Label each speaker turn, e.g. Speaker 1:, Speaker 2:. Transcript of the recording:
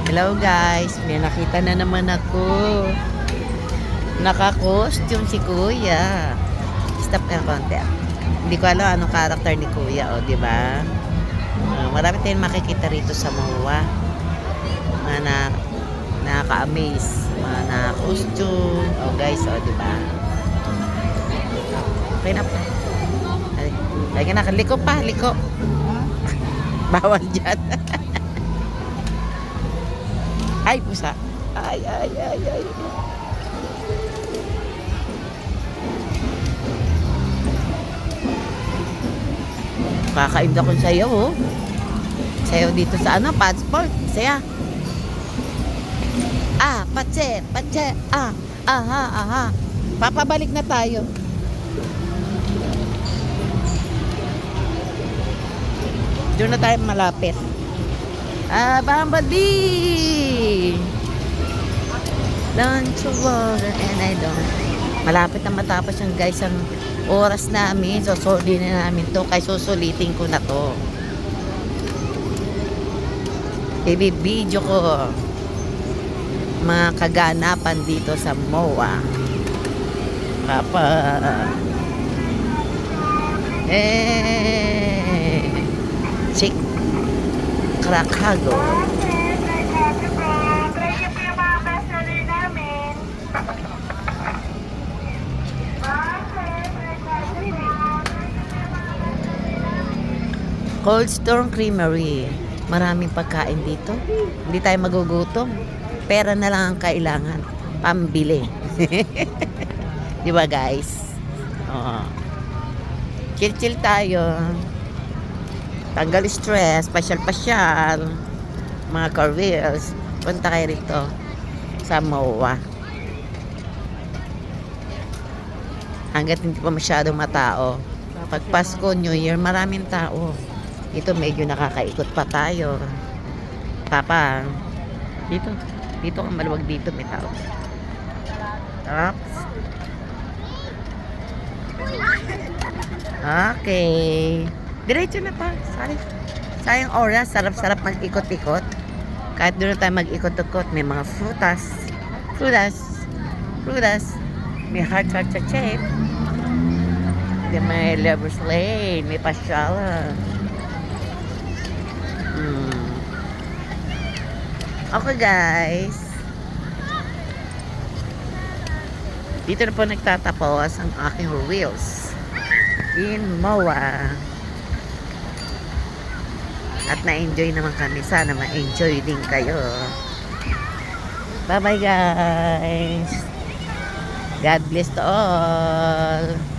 Speaker 1: Hello guys, may nakita na naman ako. Naka-costume si Kuya. Stop ka ng konti. Hindi ko alam anong character ni Kuya, o, di ba? Marami tayong makikita rito sa MOA. Mga nakaka-amaze. Mga na-costume. O guys, o, di ba? Okay na po. Lagi na, liko pa, liko. Bawal dyan. Ay, pusa. Ay. Kakain ako sayaw, oh. Sayaw dito sa ano, passport. Saya. Patse. Aha. Papabalik na tayo. Doon na tayo malapit. Bumblebee! Lunch of water and I don't. Malapit na matapos yung guys ang oras namin. Susuli na namin to. Kaya susulitin ko na to. Ibibidyo ko mga kaganapan dito sa MOA. Chick Krakago. Cold Storm Creamery. Maraming pagkain dito. Hindi tayo magugutom. Pera na lang ang kailangan. Pambili. Di ba guys? Chill tayo. Tanggal stress. Pasyal. Mga car wheels. Punta kayo rito sa MOA. Hanggat hindi pa masyadong matao. Pag Pasko, New Year, maraming tao. Ito medyo nakakaikot pa tayo. Papa, dito ang maluwag dito, may tao. Oops. Okay. Diretso na pa. Sorry. Sayang oras, sarap-sarap mag-ikot-ikot. Kahit doon na tayo mag-ikot-ikot, may mga frutas. May heart shape. May Lover's Lane, may pasyala. Okay guys, dito na po nagtatapos ang aking reels in MOA. At na-enjoy naman kami. Sana ma-enjoy din kayo. Bye bye guys. God bless to all.